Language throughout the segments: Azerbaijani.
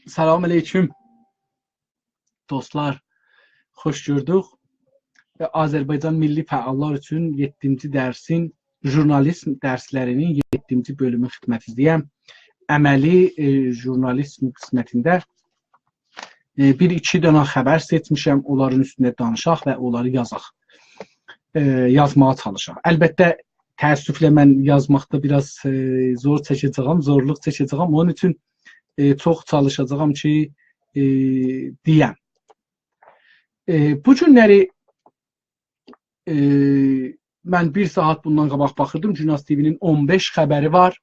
Salam aleyküm dostlar, xoş gördük. Azərbaycan Milli Fəallar üçün 7-ci dərsin jurnalism dərslərinin 7-ci bölümü xidmətindəyəm. Əməli jurnalism qismətində bir-iki dənə xəbər seçmişəm, onların üstündə danışaq və onları yazaq, yazmağa çalışaq. Əlbəttə, təəssüflə mən yazmaqda biraz zorluq çəkəcəyəm. Onun üçün çox çalışacağam ki, deyəm. Bu günləri mən bir saat bundan qabaq baxırdım. Cunas TV-nin 15 xəbəri var.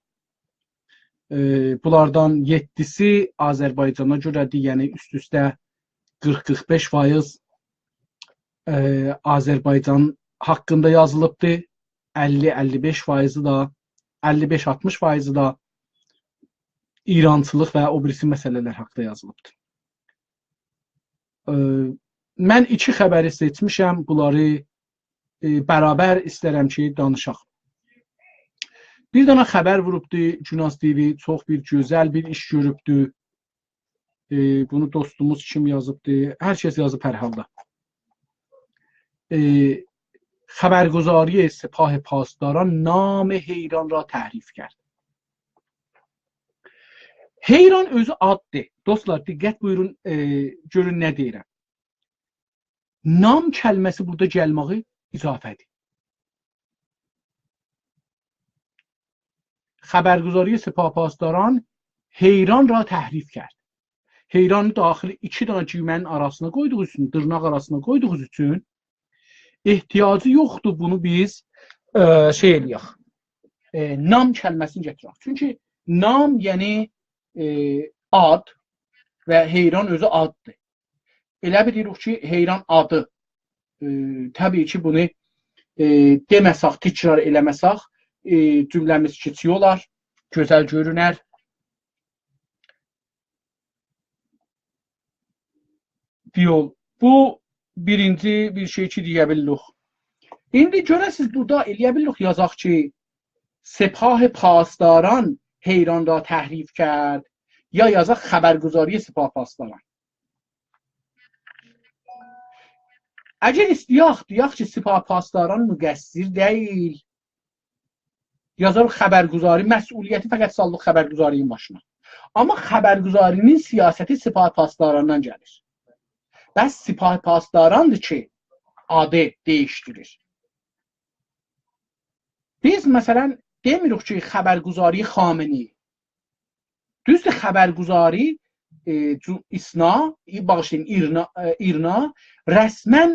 Bunlardan 7-si Azərbaycana görədir, yəni üst-üstə 40-45% Azərbaycan haqqında yazılıbdır. 50-55%-i da, 55-60%-i da İrançılıq və o birisi məsələlər haqqında yazılıbdır. Mən 2 xəbəri seçmişəm, bunları bərabər istərəm ki, danışaq. Bir dənə xəbər vurubdur, Cunas TV çox bir gözəl bir iş görübdür. Bunu dostumuz kim yazıbdır? Hər kəs yazıb hər halda. Xəbərguzari Sepah Pasdaran nam Heyran ra təhrif کرد. Heyran özü addır. Dostlar, diqqət buyurun, görün nə deyirəm. Nam kəlməsi burada gəlməyi izafədir. Xəbərguzari Sepah Pasdaran Heyran ra təhrif کرد. Heyranı daxili 2 dənə cümlənin arasına qoyduğu üçün, dırnaq arasına qoyduğu üçün ehtiyacı yoxdur bunu biz eləyək. Nam kəlməsini gətirək. Çünki nam yəni ad və heyran özü addır. Elə bilirik ki, heyran adı. Təbii ki, bunu deməsək, təkrar eləməsək, cümləmiz kiçik olar, gözəl görünər. Bu birinci bir şey ki, deyə bilirik. İndi görəsiz, burada eləyə bilirik, yazaq ki, Sepah Pasdaran Heyran را تحریف کرد یا yazaq xəbərguzari Sepah Pasdaran. Əgər istəyək, deyək ki, Sepah Pasdaran müqəssir deyil. Yazaq xəbərguzari, məsuliyyəti fəqət sallıq xəbərguzarinin başına. Amma xəbərguzarinin siyasəti Sepah Pasdarandan gəlir. Bəs Sepah Pasdarandır ki, adı dəyişdirir. Biz məsələn demirik ki, xəbərguzari Xameni. Düzdür, xəbərguzari İsna, bağışlayın, İrna rəsmən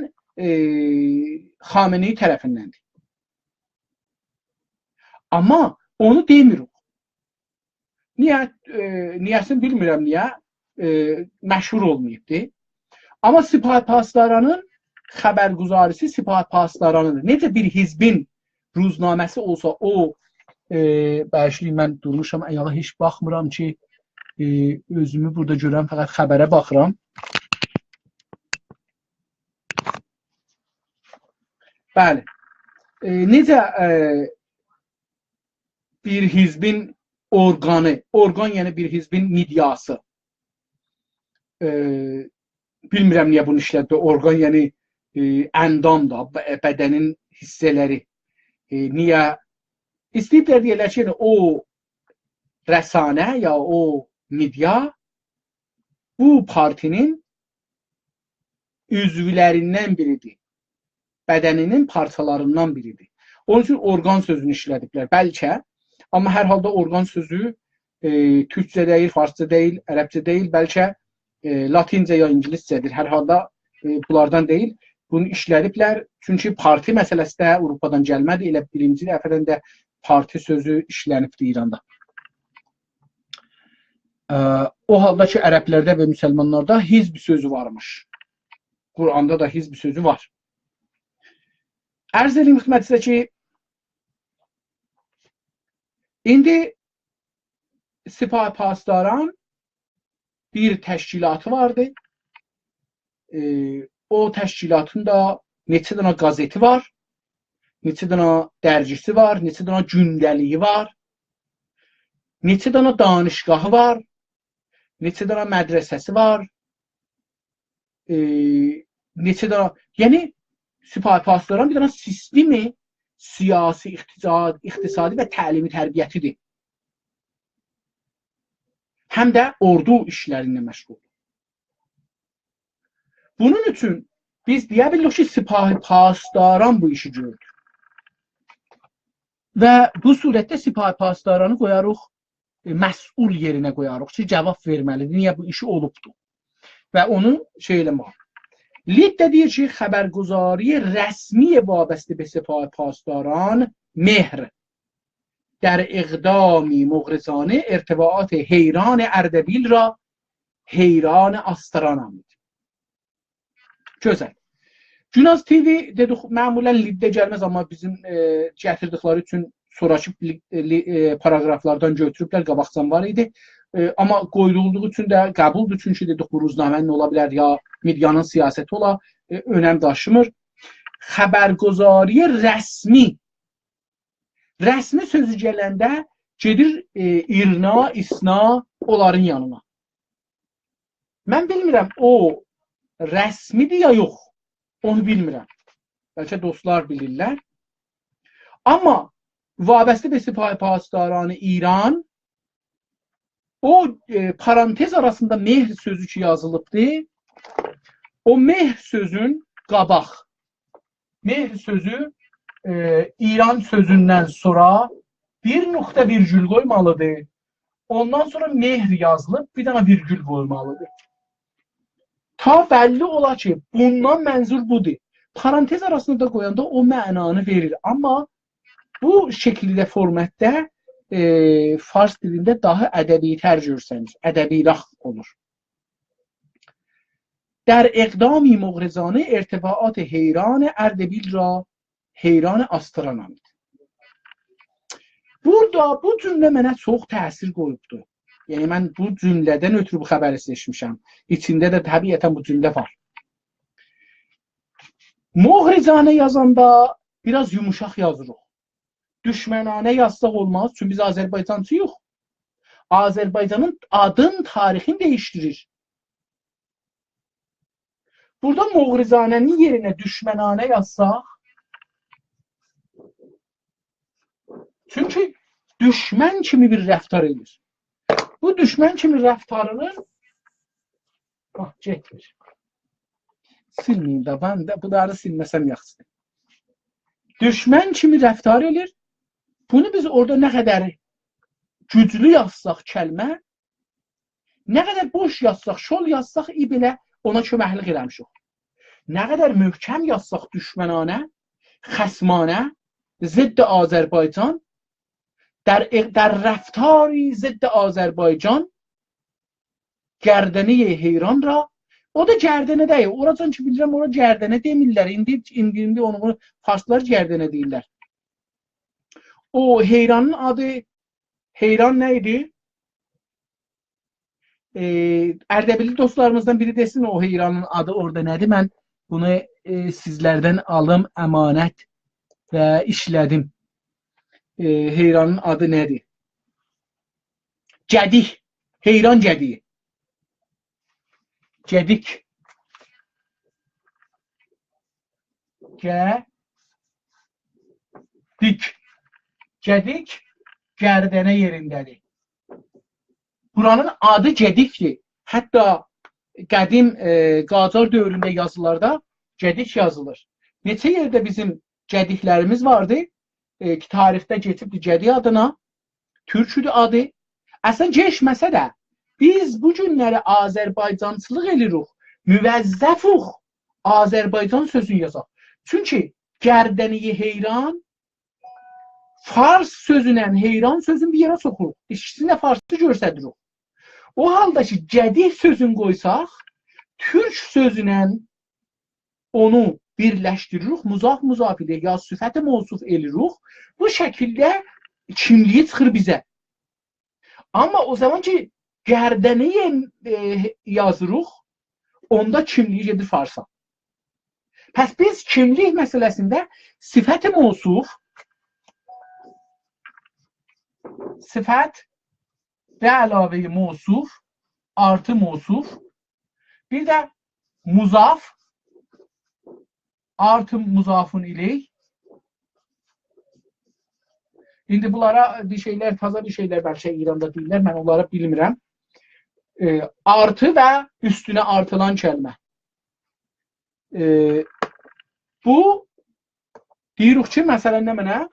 Xameni tərəfindəndir. Amma onu demirik. Niyəsini bilmirəm niyə, məşhur olmayıbdır. Amma Sepah Pasdaranın xəbərguzarisi Sepah Pasdaranıdır. Necə bir hizbin ruznaməsi olsa, o bəşli mən durmuşam, ayağa heç baxmıram ki, özümü burada görəm, fəqət xəbərə baxıram. Bəli. Necə bir hizbin orqanı, orqan yəni bir hizbin midyası. Bilmirəm niyə bunu işlədi. Orqan yəni əndam da, bədənin hissələri. Niyə? İstəyiblər deyirlər ki, o rəsanə ya o midya bu partinin üzvlərindən biridir. Bədəninin parçalarından biridir. Onun üçün orqan sözünü işlədiblər. Bəlkə, amma hər halda orqan sözü türkcə deyil, farsça deyil, ərəbcə deyil, bəlkə latincə ya ingiliscədir. Hər halda bunlardan deyil. Bunu işlədiblər. Çünki parti məsələsi də Avropadan gəlmədi. Elə birinci dəfədən də parti sözü işlənibdir İranda. O halda ki, ərəblərdə və müsəlmanlarda hizb sözü varmış. Quranda da hizb sözü var. Ərz edeyim xidmətinizə ki, indi Sipahi Pasdaran bir təşkilatı vardı. O təşkilatın da neçə dənə qazeti var, neçə dənə dərgisi var, neçə dənə gündəliyi var, neçə dənə danışgahı var, neçə dənə mədrəsəsi var, neçə dənə, yəni Sipahi Pasdaran bir dənə sistemi siyasi, iqtisadi və təlimi tərbiyyətidir. Həm də ordu işlərinlə məşğul. Bunun üçün biz deyə bilirik ki, Sipahi Pasdaran bu işi gördü. Və bu surətdə Sipahi Pasdaranı qoyarıq, məsul yerinə qoyarıq ki, cavab verməlidir, niyə bu işi olubdur. Və onu şey eləmək. Lid də deyir ki, xəbərguzari rəsmi vabəstə به سپاه پاسداران مهر در اقدامی مغرضانه ارتباطات حیران اردبیل را حیران آستران نامید. Gözəl. Günaz TV dedik, məmulən liddə gəlməz, amma bizim gətirdikləri üçün sonrakı paragraflardan götürüblər, qabaqcan var idi. Amma qoyulduğu üçün də qəbuldur, çünki dedik, bu ruznamənin ola bilər, ya medyanın siyasəti ola, önəm daşımır. Xəbərguzari rəsmi. Rəsmi sözü gələndə gedir irna, isna onların yanına. Mən bilmirəm, o rəsmidir ya yox, onu bilmirəm. Bəlkə dostlar bilirlər. Amma vabəstə به سپاه پاسداران İran, o parantez arasında mehr sözü ki yazılıbdır, o mehr sözün qabaq. Mehr sözü İran sözündən sonra bir nöqtə virgül qoymalıdır. Ondan sonra mehr yazılıb, bir dənə virgül qoymalıdır. Ta bəlli ola ki, bundan mənzur budur. Parantez arasında da qoyanda o mənanı verir. Amma bu şəkildə formatda fars dilində daha ədəbi-tər görsəniz, ədəbi-rax olur. در اقدامی مغرضانه ارتفاعات حیران اردبیل را حیران آستران نامید. Burada bu cümlə mənə çox təsir qoyubdur. Yəni mən bu cümlədən ötürü bu xəbəri seçmişəm. İçində də təbiətən bu cümlə var. Moğrizanə yazanda biraz yumuşaq yazırıq. Düşmənanə yazsaq olmaz, çünki biz Azərbaycancıyıq. Azərbaycanın adın, tarixini dəyişdirir. Burada Moğrizanənin yerinə düşmənanə yazsaq, çünki düşmən kimi bir rəftar edir. Bu düşmən kimi rəftarını getmir. Silməyim də, mən də bunları silməsəm yaxşıdır. Düşmən kimi rəftar edir. Bunu biz orada nə qədər güclü yazsaq kəlmə, nə qədər boş yazsaq, şol yazsaq belə ona köməklik eləmişik. Nə qədər möhkəm yazsaq düşmənanə, xəsmanə, ضد Azərbaycan, در رفتاری ضد Azərbaycan gərdəni heyran ra, o da gərdənə deyil. Oracan ki bilirəm, ona gərdənə demirlər. İndi onu farslar gərdənə deyirlər. O heyranın adı, heyran nə idi? Ərdəbilli dostlarımızdan biri desin o heyranın adı orada nədir? Mən bunu sizlərdən alım, əmanət və işlədim. Heyranın adı nədir? Gədik. Heyran gədiyi. Gədik. Gədik. Gədik gərdənə yerindədir. Buranın adı Gədikdir. Hətta qədim Qacar dövründə yazılarda Gədik yazılır. Neçə yerdə bizim Gədiklərimiz vardı ki, tarixdə keçibdir Gədik adına. Türküdür adı. Əslən keçməsə də biz bu günləri Azərbaycançılıq edirik. Müvəzzəfuq Azərbaycan sözünü yazaq. Çünki gərdəniyi heyran Fars sözünə heyran sözünü bir yerə soxuruq. İkisini də farsça göstəririk. O halda ki, cədih sözünü qoysaq, türk sözünə onu birləşdiririk, muzaf muzaf ilə ya sifət-i mövsuf edirik. Bu şəkildə kimliyi çıxır bizə. Amma o zaman ki, gərdəni yazırıq, onda kimliyi gedir farsa. Pəs biz kimlik məsələsində sifət-i mövsuf, sifət və əlavə mövsuf, artı mövsuf, bir də muzaf, artı muzafun ileyh. İndi bunlara bir şeyler, taza bir şeyler bəlkə İranda deyirlər, mən onları bilmirəm. Artı və üstünə artılan kəlmə. Bu, deyirik ki, məsələn nə mənə?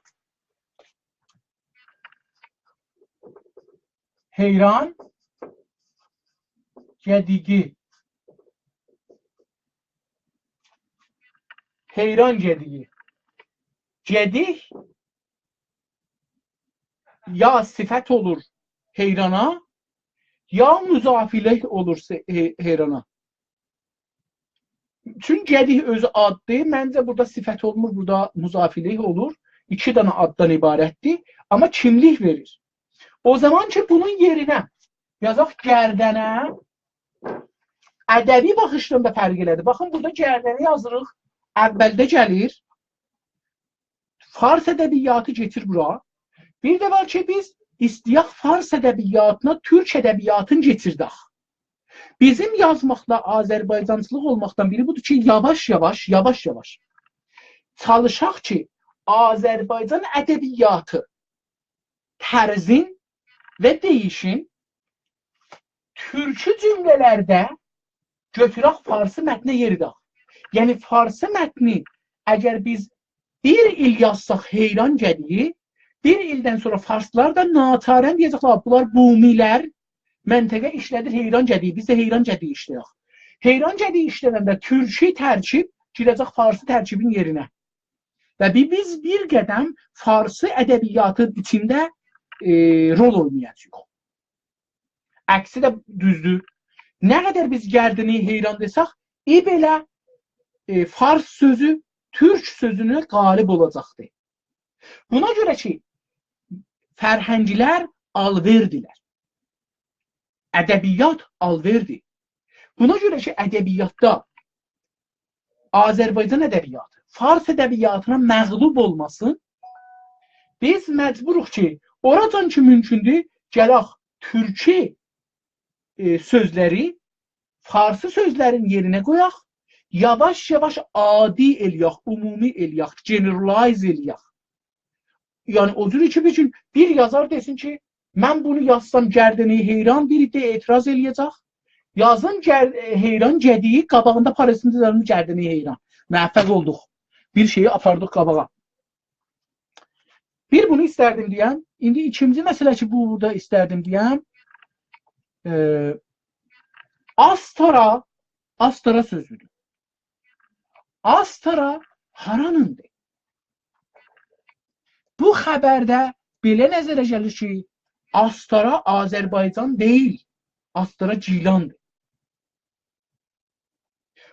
Heyran, gedigi. Heyran gedigi. Gedih, ya sifət olur heyrana, ya müzafilə olur heyrana. Çünki gedih özü addır, məncə burada sifət olmur, burada müzafilə olur. İki dənə addan ibarətdir, amma kimlik verir. O zaman ki, bunun yerinə yazaq gərdənə, ədəbi baxışdan da fərq elədir. Baxın, burada gərdəni yazırıq, əvvəldə gəlir, fars ədəbiyyatı getir bura. Bir də var ki, biz istəyək fars ədəbiyyatına türk ədəbiyyatını getirdik. Bizim yazmaqla Azərbaycançılıq olmaqdan biri budur ki, yavaş-yavaş çalışaq ki, Azərbaycan ədəbiyyatı tərzin və deyişin türkü cümlələrdə götürək farsı mətnə yeridək. Yəni, farsı mətni əgər biz bir il yazsaq heyran gədiyi, bir ildən sonra farslar da natarən deyəcəklər, bunlar bumilər məntəqə işlədir heyran gədiyi, biz də heyran gədiyi işləyək. Heyran gədiyi işlənəndə türkü tərkib girəcək farsı tərkibin yerinə. Və biz bir qədəm farsı ədəbiyyatı içində rol oynayacaq. Əksi də düzdür. Nə qədər biz gərdini heyran desək, belə fars sözü türk sözünə qalib olacaqdır. Buna görə ki, fərhəngilər alverdirlər. Ədəbiyyat alverdir. Buna görə ki, ədəbiyyatda Azərbaycan ədəbiyyatı, fars ədəbiyyatına məğlub olmasın, biz məcburuq ki, oradan ki mümkündür, gələk türkü sözləri, farsı sözlərin yerinə qoyaq, yavaş-yavaş adi eləyək, ümumi eləyək, generalize eləyək. Yəni, o cür üçün bir yazar desin ki, mən bunu yazsam gərdəni heyran, biri də etiraz eləyəcək. Yazın heyran gədiyi, qabağında parasını gərdəni heyran. Müvəffəq olduq. Bir şeyi apardıq qabağa. Bir bunu istərdim deyəm. İndi ikinci məsələ ki, burada istərdim deyəm. Astara sözüdür. Astara haranındır? Bu xəbərdə belə nəzərə gəlir ki, Astara Azərbaycan deyil, Astara Gilandır.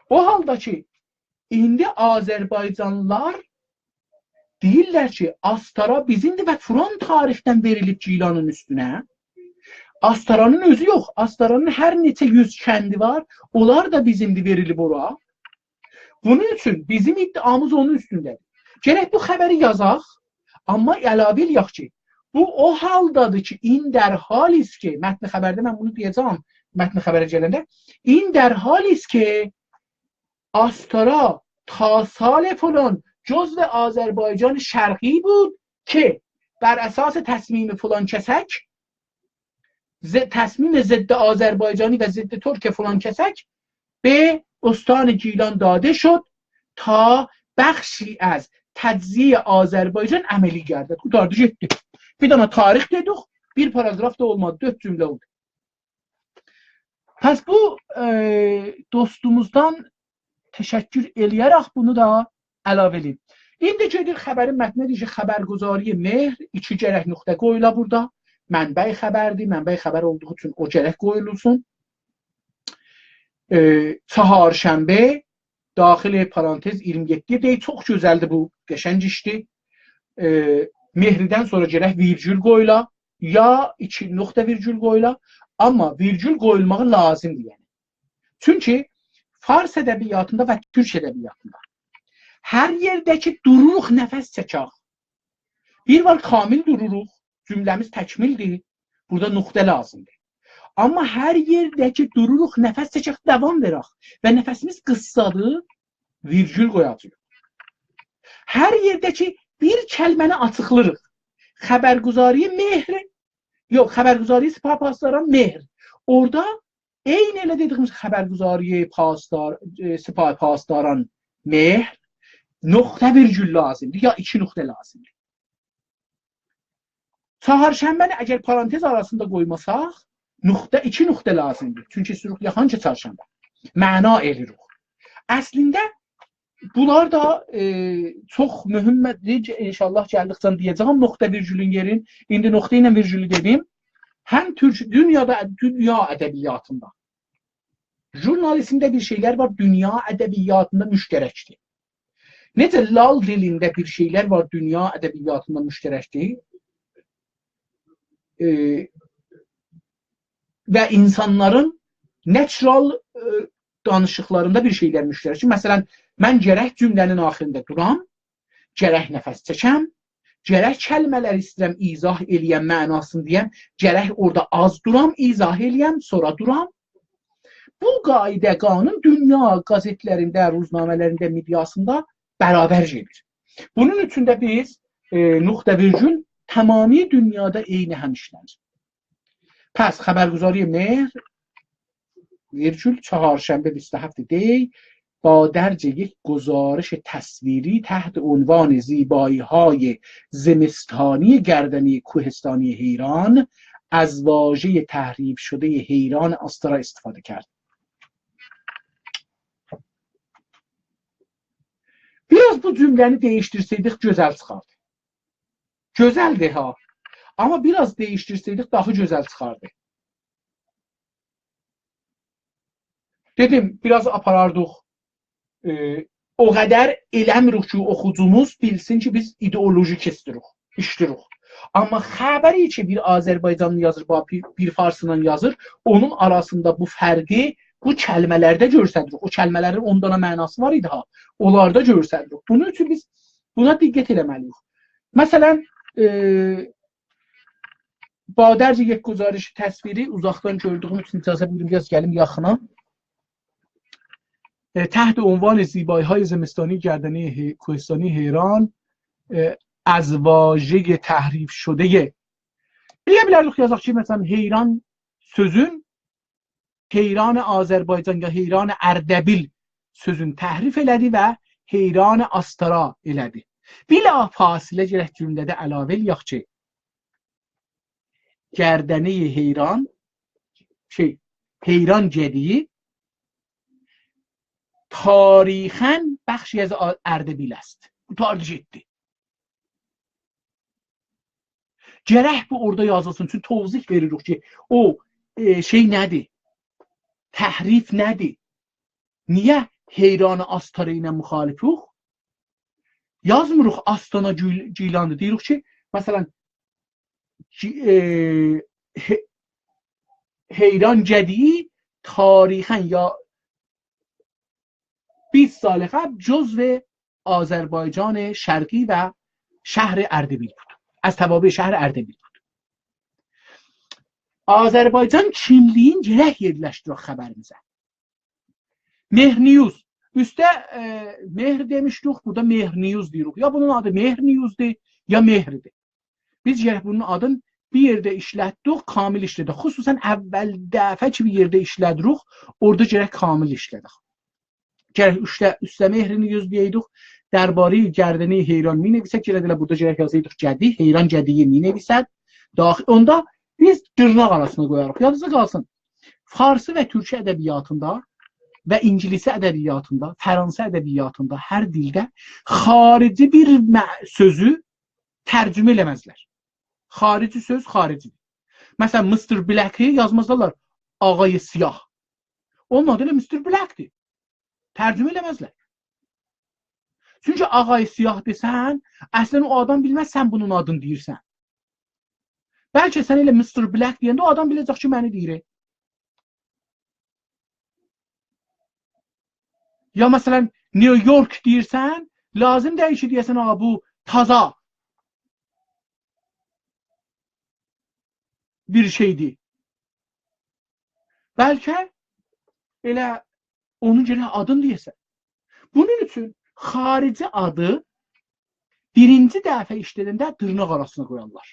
O halda ki, indi Azərbaycanlılar deyirlər ki, Astara bizimdir və Turan tarixdən verilib Gilanın üstünə. Astaranın özü yox, Astaranın hər neçə yüz kəndi var, onlar da bizimdir verilib ora. Bunun üçün bizim iddiamız onun üstündədir. Gərək bu xəbəri yazaq, amma əlavə eləyək ki, bu o haldadır ki, indərhalis ki, mətn xəbərdə mən bunu deyəcəm, mətn xəbərə gələndə, indərhalis ki, Astara ta sal falan cüzv Azərbaycan şərqi بود که بر اساس تصمیم فلان کسک تصمیم ضد آذربایجانی و ضد ترک فلان کسک به استان گیلان داده شد تا بخشی از تجزیه Azərbaycan əməli gəldi. Qutardı, getdi. Bir dana tarix dedik, bir paragraf da olmadı, 4 cümlə oldu. Pəs bu dostumuzdan təşəkkür eləyərək bunu da əlavə edeyim. İndi gedir xəbərin mətninə deyir ki, xəbərguzari mehr 2 gərək nöqtə qoyula burada. Mənbəy xəbərdir. Mənbəy xəbər olduğu üçün o gərək qoyulsun. Çaharşənbə daxili parantez 27 deyir. Çox gözəldir bu, qəşəng işdir. Mehridən sonra gərək virgül qoyula ya 2 nöqtə virgül qoyula. Amma virgül qoyulmağı lazımdır yəni. Çünki fars ədəbiyyatında və türk ədəbiyyatında hər yerdəki dururuq, nəfəs çəkək. Bir var kamil dururuq, cümləmiz təkmildir. Burada nöqtə lazımdır. Amma hər yerdəki dururuq, nəfəs çəkək, davam verək və nəfəsimiz qıssadır, virgül qoyacaq. Hər yerdəki bir kəlməni açıqlırıq. Xəbərguzari mehr, yox, xəbərguzari Sipah Pasdaran mehr. Orada eyni elə dediyimiz xəbərguzari Sipah Pasdaran mehr, nöqtə virgül lazımdır ya 2 nöqtə lazımdır. Çaharşənbəni əgər parantez arasında qoymasaq, 2 nöqtə lazımdır. Çünki sürük yaxanca çarşənbə. Məna elirik. Əslində bunlar da çox mühümdir. İnşallah gəldikcə deyəcəm nöqtə virgülün yerin. İndi nöqtə ilə virgülü dedim. Həm dünya ədəbiyyatında. Jurnalizmdə bir şeylər var, dünya ədəbiyyatında müştərəkdir. Necə lal dilində bir şeylər var, dünya ədəbiyyatında müştərəkdir. Və insanların natural danışıqlarında bir şeylər müştərəkdir. Məsələn, mən gərək cümlənin axırında duram, gərək nəfəs çəkəm, gərək kəlmələr istəyirəm, izah eləyəm, mənasını deyəm, gərək orada az duram, izah eləyəm, sonra duram. Bu qayda qanun dünya qəzetlərində, ruznamələrində, mediasında bərabər gedir. Bunun üçün də biz nöqtə virgül tamami dünyada eyni həm işlənir. Pəs xəbərguzari mehr virgül چهارشنبه 27 دی با درج یک گزارش تصویری تحت عنوان زیبایی‌های زمستانی گردنه کوهستانی حیران از واژه تحریف شده حیران آستارا استفاده کرد. Biraz bu cümləni değiştirseydik gözəl çıxardı. Gözəldir ha. Amma biraz değiştirseydik daha gözəl çıxardı. Dedim, biraz aparardıq. O qədər eləmirik ki, oxucumuz bilsin ki, biz ideoloji işləyirik. Amma xəbəri ki, bir Azərbaycanlı yazır, bir farsla yazır, onun arasında bu fərqi bu kəlmələrdə görsədirik. O kəlmələrin 10 dana mənası var idi ha. Onlarda görsədirik. Bunun üçün biz buna diqqət eləməliyik. Məsələn, با درج یک گزارش تصویری uzaqdan gördüğüm üçün icazə buyurun biraz gəlim yaxına. تحت عنوان زیبایی‌های زمستانی گردنه کوهستانی حیران از واژه تحریف شده deyə bilərik yazaq ki, məsələn, Heyran sözün Heyran Azərbaycan ya Heyran Ərdəbil sözün təhrif elədi və Heyran Astara elədi. Bila fasilə gərək cümlədə əlavə eləyək ki, گردنه حیران حیران جدی تاریخاً بخشی از اردبیل است. تاریخ جدی. Gərək bu orada yazılsın. Çünki tövzih veririk ki, o şey nədir? Təhrif nədir? Niyə Heyran Astara ilə müxalifik? Yazmırıq Astana Gilandır. Deyirik ki, məsələn, حیران جدی تاریخاً یا 20 سال قبل جزو آذربایجان شرقی و شهر اردبیل بود. از توابع شهر اردبیل بود. Azərbaycan kimliyin gərək yerləşdirək xəbərimizə. Mehr News. Üstə Mehr demişdik, burada Mehr News deyirik. Ya bunun adı Mehr News'dir, ya Mehridir. Biz gərək bunun adını bir yerdə işlətdik, kamil işlədik. Xüsusən əvvəl dəfə ki bir yerdə işlədirik, orada gərək kamil işlədik. Gərək üstə Mehrini gözləyəydik, dərbari gərdəni Heyran mi nevisək, gərək elə burada gərək yazaydık Gədi, Heyran Gədiyi mi nevisək. Onda biz dırnaq arasına qoyarıq. Yadınızda qalsın, Farsı və Türkçə ədəbiyyatında və ingilis ədəbiyyatında, Fransa ədəbiyyatında, hər dildə xarici bir sözü tərcümə eləməzlər. Xarici söz xaricidir. Məsələn, Mr. Black-i yazmazlar ağayı siyah. Onun adı elə Mr. Black-dir. Tərcümə eləməzlər. Çünki ağayı siyah desən, əslən o adam bilməz sən bunun adını deyirsən. Bəlkə sən elə Mr. Black deyəndə o adam biləcək ki, məni deyir. Ya məsələn, New York deyirsən, lazım deyil ki, deyəsən, ağa bu taza bir şeydir. Bəlkə elə onun görə adını deyəsən. Bunun üçün xarici adı birinci dəfə işlədəndə dırnaq arasına qoyarlar.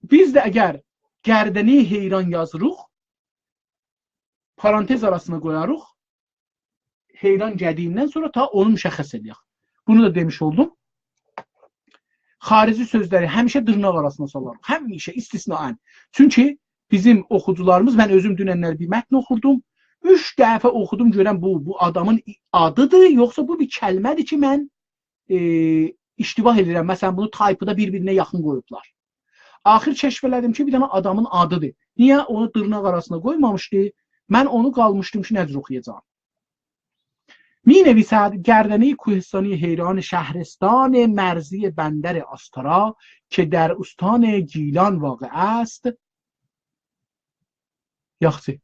Biz də əgər Gərdəni heyran yazırıq, parantez arasına qoyarıq, heyran gədiyindən sonra ta onu müşəxəs edək. Bunu da demiş oldum. Xarici sözləri həmişə dırnaq arasına salarıq. Həmişə, istisnaən. Çünki bizim oxucularımız, mən özüm dünənlər bir mətn oxudum. 3 dəfə oxudum, görəm bu adamın adıdır, yoxsa bu bir kəlmədir ki, mən iştibah edirəm. Məsələn, bunu taypıda bir-birinə yaxın qoyublar. Axır kəşf elədim ki, bir dənə adamın adıdır. Niyə onu dırnaq arasına qoymamışdı? Mən onu qalmışdım ki, necə oxuyacağım. می‌نویسد گردنه کوهستانی حیران شهرستان مرزی بندر آستارا که در استان گیلان واقع است. Yaxşı.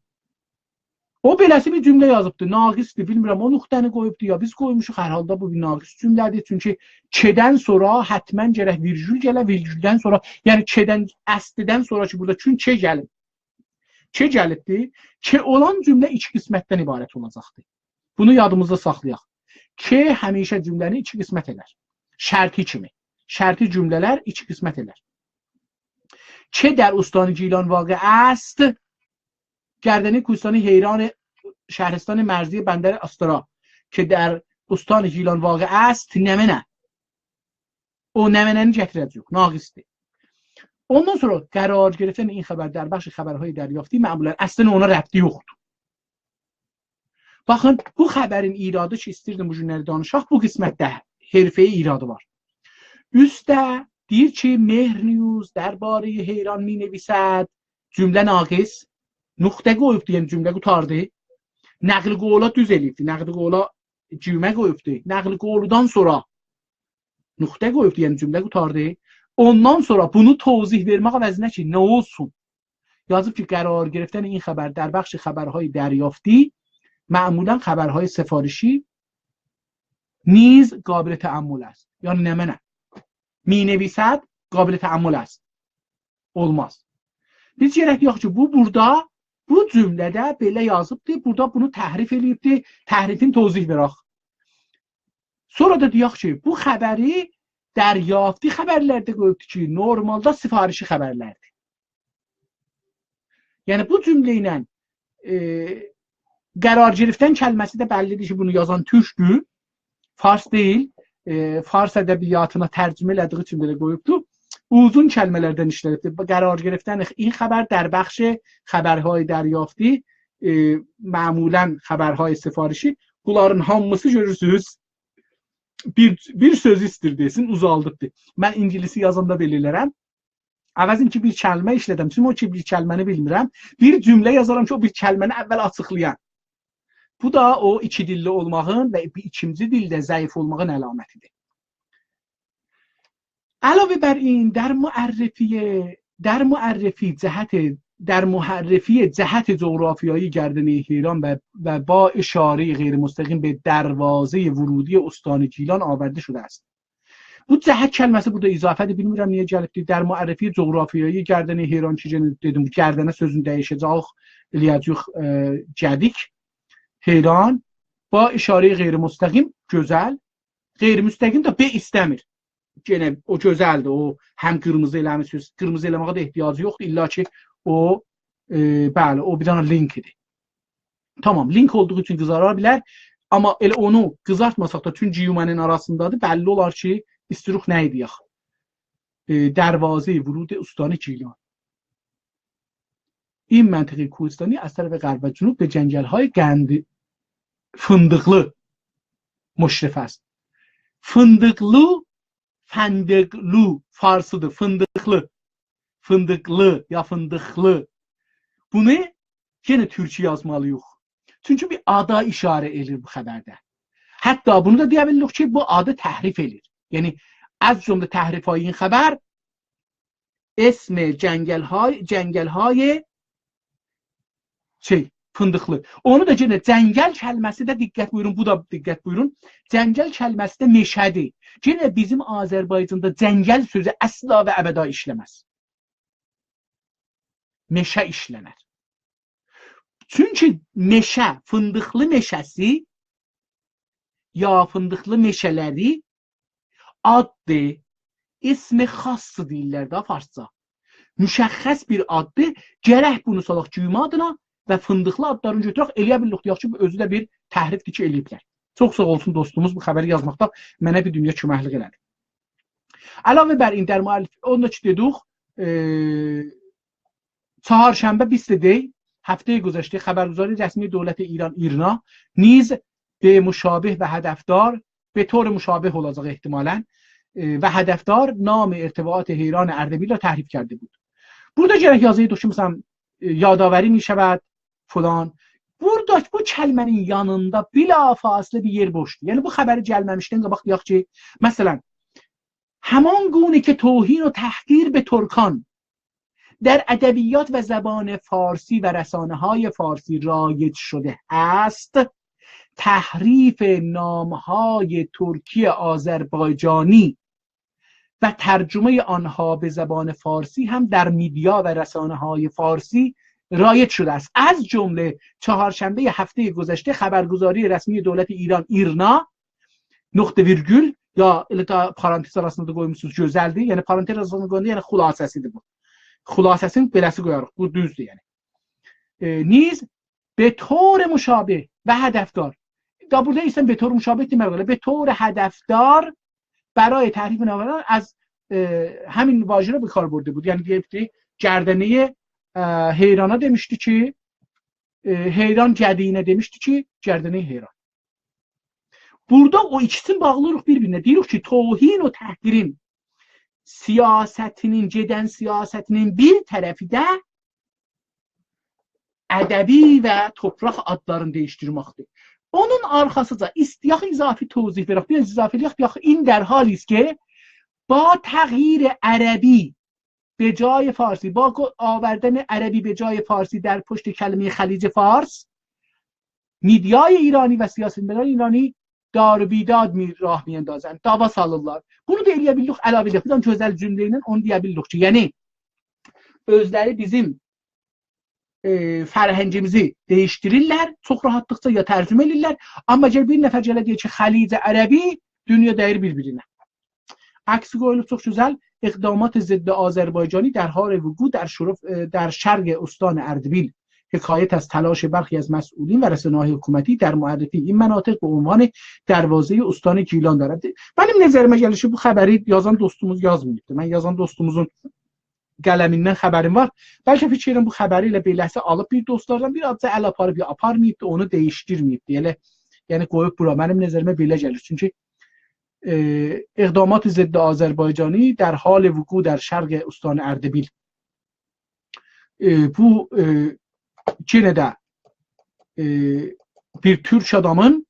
O beləsi bir cümlə yazıbdı. Naqisdir, bilmirəm, o nöqtəni qoyubdu ya biz qoymuşuq. Hər halda bu bir naqis cümlədir. Çünki K-dən sonra həttəmən gərək virgül gələ, virgüldən sonra, yəni K-dən, əslidən sonra ki, burada çünki K gəlib. K gəlibdir. K olan cümlə iki qismətdən ibarət olacaqdır. Bunu yadımızda saxlayaq. K həmişə cümləni iki qismət elər. Şərti kimi. Şərti cümlələr iki qismət elər. K در استان گیلان واقع است. گردنه کوهستانی حیران شهرستان مرزی بندر آستارا که در استان گیلان واقع است. Nəmənə. O nəmənəni gətirəcək. Naqisdir. Ondan sonra qərar گرفتن این خبر در بخش خبرهای دریافتی معمولا əslən ona rəbti yoxdur. Baxın, bu xəbərin iradı ki, istirdim bu günləri danışaq, bu qismətdə herfeyi iradı var. Üstdə deyir ki, Mehr News درباره heyran می‌نویسد. Cümlə naqis. Nöqtə qoyubdu, yəni cümlə qutardı. Nəqli qovla düz elibdi. Nəqli qovla cümlə qoyubdu. Nəqli qovludan sonra nöqtə qoyubdu, yəni cümlə qutardı. Ondan sonra bunu tozih vermək əvəzinə ki, nə olsun? Yazıb ki, qərar گرفتن این خبر در بخش خبرهای دریافتی معمولا خبرهای سفارشی نیز قابل تأمل است. Yani nəmənə. می‌نویسد قابل تأمل است. Olmaz. Biz gərək yox ki, bu burada, bu cümlədə belə yazıbdır, burada bunu təhrif eləyibdir, təhrifin tozih verək. Sonra da deyək ki, bu xəbəri dəryafti xəbərlərdə qoyubdur ki, normalda sifarişi xəbərlərdir. Yəni bu cümlə ilə qərar گرفتن kəlməsi də bəllidir ki, bunu yazan türkdür, fars deyil, fars ədəbiyyatına tərcümə elədiyi üçün belə qoyubdur. Uzun kəlmələrdən işlədibdir. قرار گرفتن این خبر در بخش خبرهای دریافتی معمولا خبرهای سفارشی bunların hamısı görürsünüz bir söz istir desin, uzaldıbdır. Mən ingilisi yazanda belə elərəm. Əvəzin ki, bir kəlmə işlədəm. Çünki o ki, bir kəlməni bilmirəm. Bir cümlə yazaram ki, o bir kəlməni əvvəl açıqlayan. Bu da o iki dilli olmağın və ikinci dildə zəif olmağın əlamətidir. علاوه بر این در معرفی جهت جغرافیایی گردنه هیران و با اشاره غیر مستقیم به دروازه ورودی استان گیلان آورده شده است. Bu cəhət kəlməsi burada izafədir. Bilmirəm niyə gəlibdir. در معرفی جغرافیایی گردنه هیران ki dedim, gərdənə sözünü dəyişəcək, eləyəcək gədik. Heyran با اشاره غیر مستقیم gözəl, غیر müstəqim də B istəmir. Yenə o gözəldir, o həm qırmızı eləmişsiniz, qırmızı eləməyə də ehtiyacı yoxdur, illa ki o bəli, o bir dənə linkidir. Tamam, link olduğu üçün qızara bilər, amma elə onu qızartmasaq da tüm cümənin arasındadır, bəlli olar ki, istiruq nə ediyək? Dərvazə vurud ustani Gilan. این منطقه کوهستانی از طرف غرب و جنوب به جنگل‌های گند فندقلو مشرف است. فندقلو، فندقلو farsıdır. Fındıklı ya fındıklı. Bunu yine Türkçe yazmalıyıq. Çünki bir ada işarə edir bu xəbərdə. Hətta bunu da deyə bilirik ki, bu adı təhrif edir. Yəni az cümlə təhrifای این xəbər اسم جنگل‌های fındıqlı. Onu da yenə cəngəl kəlməsi də diqqət buyurun, bu da diqqət buyurun. Cəngəl kəlməsi də meşədir. Yenə bizim Azərbaycanda cəngəl sözü əsla və əbəda işləməz. Meşə işlənər. Çünki meşə, fındıqlı meşəsi ya fındıqlı meşələri addır, ismi xassı deyirlər də farsça. Müşəxəs bir addır, gərək bunu salaq güyüm adına və fındıqlı adlarını götürək, eləyə bilirik deyək ki, özü də bir təhrifdir ki, eləyiblər. Çox sağ olsun dostumuz bu xəbəri yazmaqda mənə bir dünya köməklik elədi. Əlavə bər این در müəllif, onu da ki dedik, çaharşənbə 20 دی هفته گذشته خبرگزاری رسمی دولت ایران ایرنا نیز به مشابه و هدفدار به طور مشابه olacaq احتمالاً و هدفدار نام ارتباطات حیران اردبیل را تحریف کرده بود. burada gərək yazıyı ki مثلا یادآوری می شود فلان. Burada bu kəlmənin yanında bilafasılə bir yer boşdur. Yəni bu xəbəri gəlməmişdən qabaq deyək ki, məsələn همان گونه که توهین و تحقیر به ترکان در ادبیات و زبان فارسی و رسانه‌های فارسی رایج شده است، تحریف نام‌های ترکی آذربایجانی و ترجمه آنها به زبان فارسی هم در میدیا و رسانه‌های فارسی رایج شده است. از جمله چهارشنبه هفته گذشته خبرگزاری رسمی دولت ایران ایرنا نقطه ویرگül یا تا پارانتز arasında qoymusunuz gözəldir. Yəni parantez arasında qoyanda yəni xülasəsidir bu. Xülasəsini beləsi qoyarıq. Bu düzdür yəni. نیز به طور مشابه و هدفدار. دا burada ایستن به طور مشابه دیمه به طور هدفدار برای تحریف نامه‌ها از همین واژه رو به کار برده بود. یعنی گردنه heyran'a demişti ki heyran gədiyinə demişti ki gerdene heyran. Burada o ikisini bağlıyoruz bir-birinə. Deyirik ki tohin o təhqirin siyasətinin, gedən siyasətinin bir tərəfi də ədəbi və topraq adlarını değiştirməkdir. Onun arxasıca istiyaq izafi توضیح verək. Bir izafi eləyək. این در حالی است که با تغییر عربی به جای فارسی، با آوردن عربی به جای فارسی در پشت کلمه خلیج فارس، میدیای ایرانی و سیاستمداران ایرانی دار و بیداد راه میاندازند. dava salırlar. Bunu da eləyə bildik, əlavə edək. Bir gözəl cümlə ilə onu deyə bildik ki, yəni özləri bizim fərhəngimizi dəyişdirirlər, çox rahatlıqca ya tərcümə edirlər, amma gəl bir nəfər gələ deyir ki, xalic ərəbi dünya dəyir bir-birinə. Əksi qoyulub çox gözəl اقدامات ضد آذربایجانی در حال وقوع در شرق استان اردبیل حکایت از تلاش برخی از مسئولین و رسانه‌های حکومتی در معرفی این مناطق به عنوان دروازه استان گیلان دارد. Benim nəzərimə gəlir ki, bu xəbəri yazan dostumuz yazmayıbdı. Mən yazan dostumuzun qələmindən xəbərim var. Bəlkə fikirəm bu xəbəri ilə beləsi alıb bir dostlardan bir adca əl aparıb ya aparmayıbdı, onu dəyişdirməyibdi. Yəni qoyub bura. Mənim nəzərimə belə gəlir. Çünki اقدامات ضد آذربایجانی در حال وقوع در شرق استان اردبیل. Bu yenə də bir türk adamın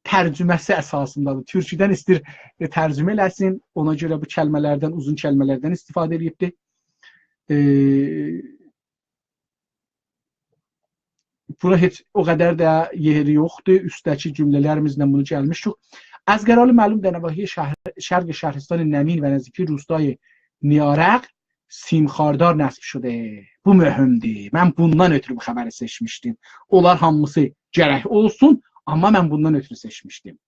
tərcüməsi əsasındadır. Türkçədən istir tərcümə eləsin, ona görə bu kəlmələrdən, uzun kəlmələrdən istifadə edibdi. Bura heç o qədər də yeri yoxdur. Üstdəki cümlələrimizlə bunu gəlmişdik. از گرال معلوم در نواحی شرق شهرستان نمین و نزدیکی روستای نیارق سیمخاردار نصب شده. Bu mühümdür. Mən bundan ötürü bu xəbəri seçmişdim. Onlar hamısı gərək olsun, amma mən bundan ötürü seçmişdim.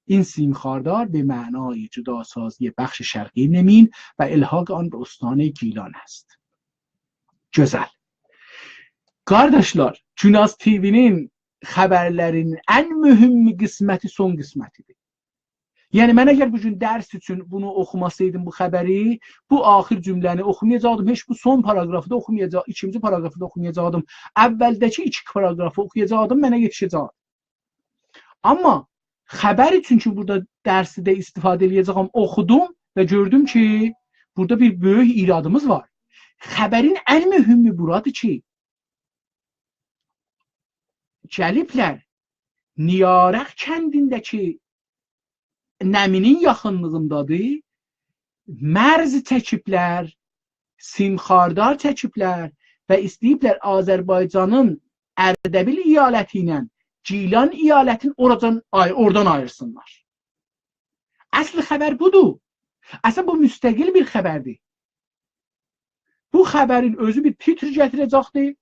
این سیمخاردار به معنای جداسازی بخش شرقی نمین و الحاق آن به استان گیلان است. Gözəl. Qardaşlar, Günaz TV'nin xəbərlərinin ən mühüm qisməti son qismətidir. Yəni mən əgər bu gün dərs üçün bunu oxumasaydım bu xəbəri, bu axır cümləni oxumayacaqdım, heç bu son paragrafı da oxumayacaqdım, ikinci paragrafı da oxumayacaqdım, əvvəldəki iki paragrafı oxuyacaqdım, mənə yetişəcəkdi. Amma xəbər üçün ki, burada dərsi də istifadə edəcəyəm, oxudum və gördüm ki, burada bir böyük iradımız var. Xəbərin ən mühümü buradır ki, gəliblər Niyaraq kəndindəki Nəminin yaxınlığındadır, mərz çəkiblər, simxardar çəkiblər və istəyiblər Azərbaycanın Ərdəbil iyaləti ilə Gilan iyalətini oradan ayırsınlar. Əsl xəbər budur. Əslən bu müstəqil bir xəbərdir. Bu xəbərin özü bir titr gətirəcəkdir.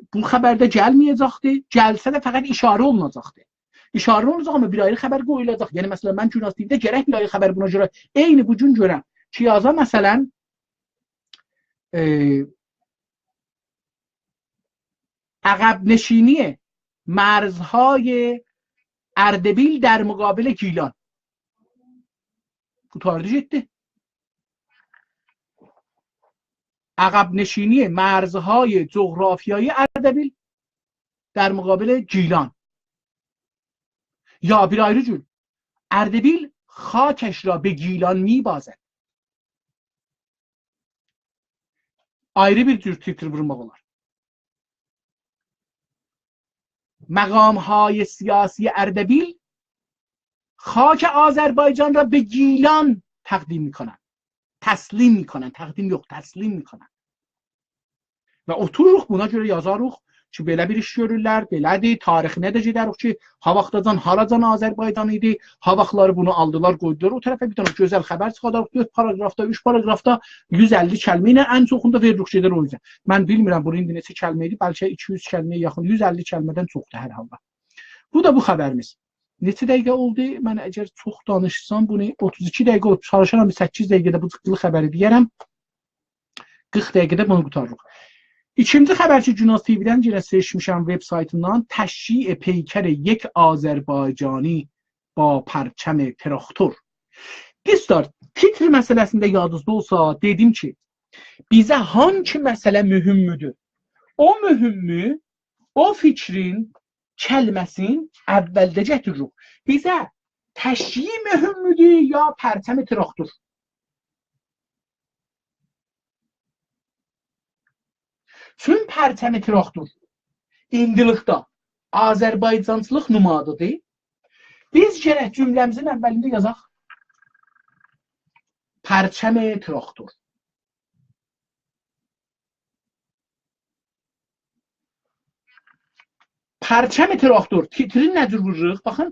Bu xəbərdə gəlməyəcəkdir. Gəlsə də fəqət işarə olunacaqdır. İşarə olunacaq, amma bir ayrı xəbər qoyulacaq. Yəni məsələn mən jurnalistlikdə gərək bir ayrı xəbər buna görə eyni bu gün görəm. Ki yaza məsələn عقب نشینی مرزهای اردبیل در مقابل گیلان. متوجه شدی؟ عقب نشینی مرزهای جغرافیایی اردبیل در مقابل گیلان. یا bir ayrı cür Erdebil خاکش را به گیلان میبازد. Ayrı bir tür titr vurmaq olar. مقامهای سیاسی اردبیل خاک آذربایجان را به گیلان تقدیم میکنن. تسلیم میکنن. تقدیم yox, təslim میکنن. Və otururuq buna görə yazarıq ki, belə bir iş görürlər, belədir, tarixinə də gedərik ki, ha vaxtacan haracan Azərbaycan idi, ha vaxtları bunu aldılar, qoydular. O tərəfə bir dənə gözəl xəbər çıxardarıq, 4 paragrafda, 3 paragrafda 150 kəlmə ilə ən çoxunda veririk gedər o yüzden. Mən bilmirəm bunu indi neçə kəlmə idi, bəlkə 200 kəlməyə yaxın, 150 kəlmədən çoxdur hər halda. Bu da bu xəbərimiz. Neçə dəqiqə oldu? Mən əgər çox danışsam bunu 32 dəqiqə olub, çalışaram 8 dəqiqədə bu çıxılı xəbəri deyərəm. 40 dəqiqədə bunu qutarırıq. İkinci xəbər ki, Günoz TV-dən yenə seçmişəm web saytından təşyiع پیکر یک آذربایجانی با پرچم تراکتور. Dostlar, titr məsələsində yadınızda olsa dedim ki, bizə hangi məsələ mühümmüdür? O mühümmü, o fikrin, kəlməsin əvvəldə gətiririk. Bizə təşyiع mühümmüdür ya pərçəm traktor? Çün pərçəm traktor indilikdə Azərbaycançılıq numadıdır. Biz gərək cümləmizin əvvəlində yazaq pərçəm traktor. Pərçəm traktor titri nə cür vururuq? Baxın,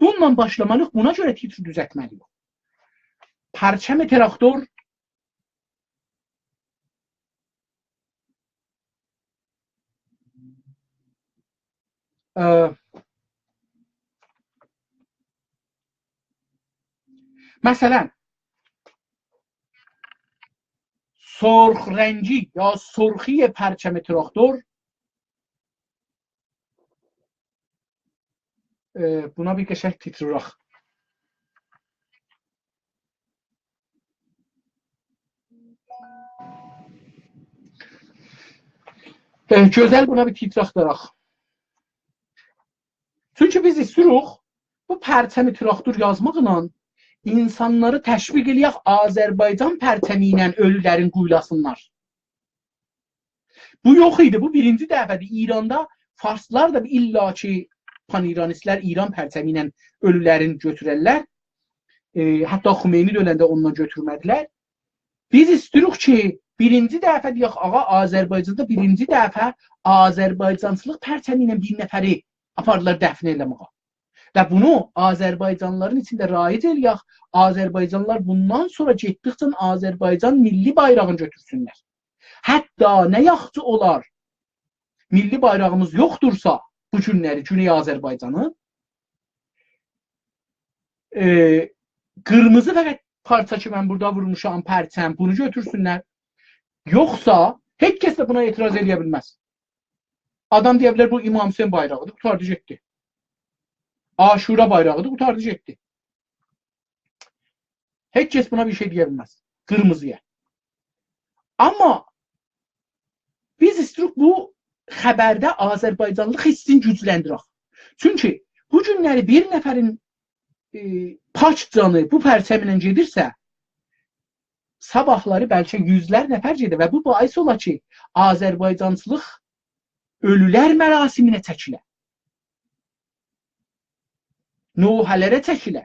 bununla başlamalıyıq, buna görə titri düzəltməliyik. Pərçəm traktor مثلا سرخ رنگی یا سرخی پرچم تراکتور buna bir qəşəng titr vuraq. Gözəl buna bir titr axtaraq. Çünki biz istiyoruz bu pərçəmi traktor yazmaqla insanları təşviq eləyək Azərbaycan pərçəmi ilə ölülərin quyulasınlar. Bu yox idi, bu birinci dəfədir. İranda farslar da illa ki pan-İranistlər İran pərçəmi ilə ölülərin götürərlər. Hətta Xümeyni dönəndə ondan götürmədilər. Biz istiyoruz ki birinci dəfə deyək, ağa Azərbaycanda birinci dəfə Azərbaycançılıq pərçəmi ilə bir nəfəri apardılar dəfn eləməyə. Və bunu Azərbaycanlıların içində raic eləyək. Azərbaycanlılar bundan sonra getdikcə Azərbaycan milli bayrağını götürsünlər. Hətta nə yaxşı olar, milli bayrağımız yoxdursa bu günləri, Güney Azərbaycanı, qırmızı fəqət parça ki mən burada vurmuşam, pərçəm, bunu götürsünlər. Yoxsa heç kəs də buna etiraz edə bilməz. Adam deyə bilər, bu İmam Hüseyin bayrağıdır, qutardı getdi. Aşura bayrağıdır, qutardı getdi. Heç kəs buna bir şey deyə bilməz. Qırmızıya. Amma biz istirik bu xəbərdə Azərbaycanlıq hissini gücləndirək. Çünki bu günləri bir nəfərin paç canı bu pərçəmlə gedirsə, sabahları bəlkə yüzlər nəfər gedir və bu bais ola ki, Azərbaycançılıq ölülər mərasiminə çəkilə. Nohələrə çəkilə.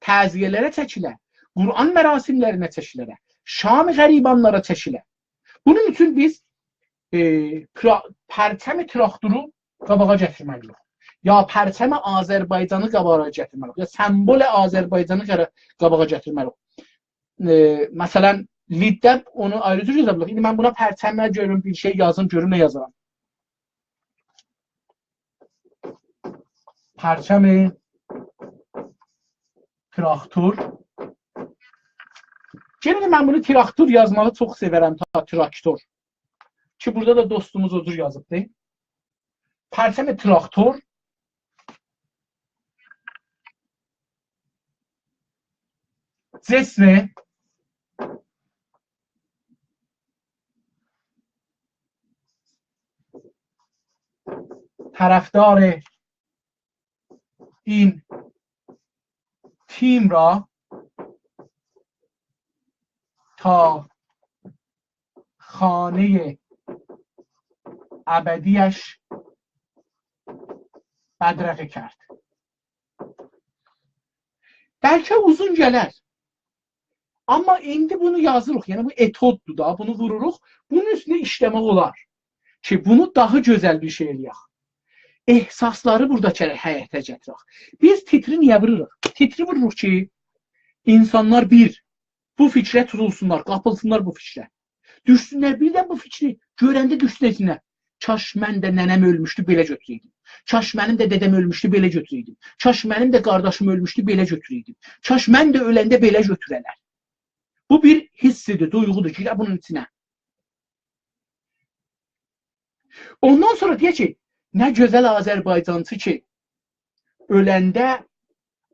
Təziyələrə çəkilə. Quran mərasimlərinə çəkilərə. Şam qəribanlara çəkilə. Bunun üçün biz pərçəm traktoru qabağa gətirməliyik. Ya pərçəm Azərbaycanı qabağa gətirməliyik. Ya sembol Azərbaycanı qabağa gətirməliyik. Məsələn, liddə onu ayrı cür yaza bilərik. İndi mən buna pərçəmlə görüm, bir şey yazım, görüm nə yazaram. Pərçəm traktor. Gəlin mən bunu traktor yazmağı çox severəm, traktor. Ki burada da dostumuz odur yazıbdır. Pərçəm traktor. Cismi طرفدار این تیم را تا خانه ابدیش بدرقه کرد. Bəlkə uzun gələr. Amma indi bunu yazırıq. Yəni bu etoddur da, bunu vururuq. Bunun üstünə işləmək olar. Ki bunu daha gözəl bir şey eləyək. Ehsasları burada həyətə gətirək. Biz titri niyə vururuq? Titri vururuq ki, insanlar bir, bu fikrə tutulsunlar, qapılsınlar bu fikrə. Düşsünlər birdən bu fikri, görəndə düşsünlər. Kaş mən də nənəm ölmüşdü, belə götürəydim. Kaş mənim də dədəm ölmüşdü, belə götürəydim. Kaş mənim də qardaşım ölmüşdü, belə götürəydim. Kaş mən də öləndə belə götürələr. Bu bir hissidir, duyğudur ki, bunun içinə. Ondan sonra deyək ki, nə gözəl Azərbaycançı ki, öləndə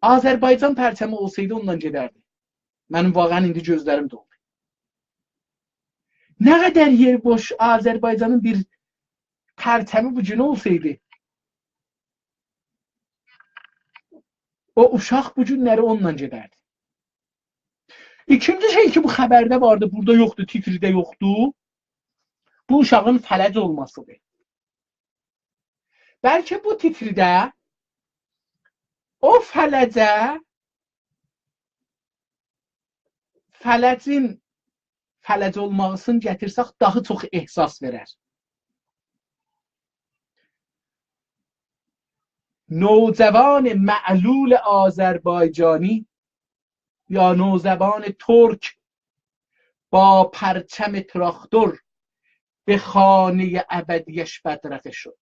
Azərbaycan pərçəmi olsaydı ondan gedərdi. Mənim vağən indi gözlərim doldu. Nə qədər yer boş Azərbaycanın bir pərçəmi bu gün olsaydı, o uşaq bu günləri onunla gedərdi. İkinci şey ki, bu xəbərdə vardı, burada yoxdur, titridə yoxdur. Bu uşağın fələc olmasıdır. Bəlkə bu titridə o fələcə fələcin fələc olmağısını gətirsək daha çox ehsas verər. نوجوان معلول آذربایجانی یا نوجوان ترک با پرچم تراکتور به خانه ابدیش بدرقه شد.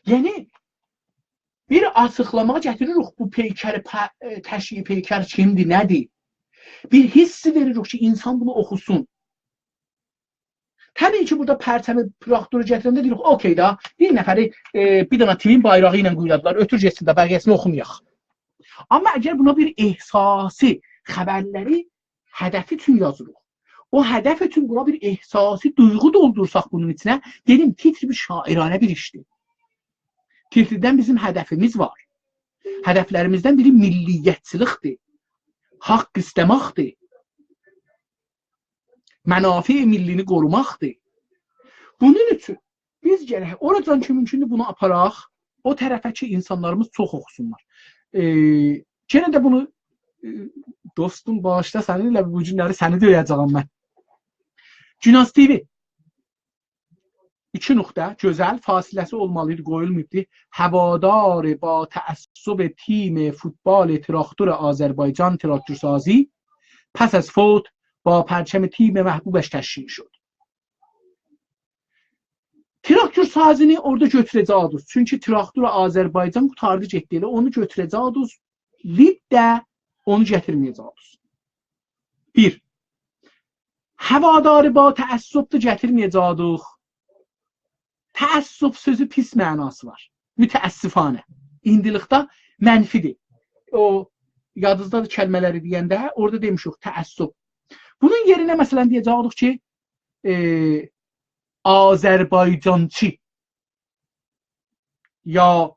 Yəni bir açıqlama gətiririk, bu peykər, təşyiə peykər kimdir, nədir? Bir hissi veririk ki, insan bunu oxusun. Təbii ki, burada pərçəmi traktoru gətirəndə deyirik, okey da, bir nəfəri bir dənə timin bayrağı ilə quyladılar, ötür getsin də, bəqiyəsini oxumayaq. Amma əgər buna bir ehsasi xəbərləri hədəf üçün yazırıq, o hədəf üçün buna bir ehsasi duyğu doldursaq bunun içinə, dedim, titri bir şairanə bir işdir. Titridən bizim hədəfimiz var. Hədəflərimizdən biri milliyyətçilikdir, haqq istəməkdir. Mənafi millini qorumaqdır. Bunun üçün biz gərək oradan ki mümkündür bunu aparaq, o tərəfə ki insanlarımız çox oxusunlar. Yenə də bunu dostum bağışla səninlə bu günləri səni döyəcəyəm mən. Günas TV 2 nöqtə gözəl fasiləsi olmalıydı, qoyulmayıbdı. Həvadar ba təəssüb تیم فوتبال تراکتور آذربایجان تراکتورسازی پس از فوت با پرچم تیم محبوبش تشکیل شد. Traktör orada götürəcəyik. Çünki traktor Azərbaycan qutardı getdi elə onu götürəcəyik. Lid də onu gətirməyəcəyik. 1. Həvadarı ba təəssüb də gətirməyəcəyik. Təəssüb sözü pis mənası var. Mütəəssifanə. İndilikdə mənfidir. O yadınızdadır kəlmələri deyəndə orada demişik təəssüb. Bunun yerinə məsələn deyəcəyik ki, Azərbaycançı ya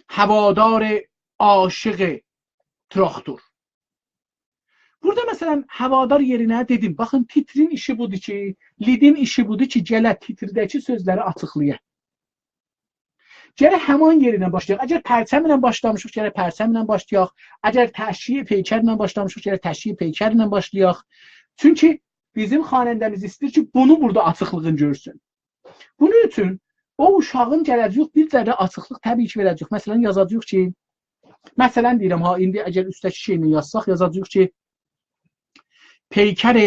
havadar aşıq traktor. Burada məsələn havadar yerinə dedim, baxın titrin işi budur ki, lidin işi budur ki, gələ titrirdəki sözləri açıqlayaq. Gərək həman yerinə başlayaq. Əgər pərçəmlə başlamışıq, gərək pərçəmlə başlayaq. Əgər təşyiə peykərlə başlamışıq, gərək təşyiə peykərlə başlayaq. Çünki bizim xanəndəmiz istəyir ki, bunu burada açıqlığın görsün. Bunun üçün o uşağın gələcək bir zərrə açıqlıq təbii ki, verəcək. Məsələn, yazacaq ki, məsələn deyirəm, ha, indi əgər üstəki şeyini yazsaq, yazacaq ki, peykər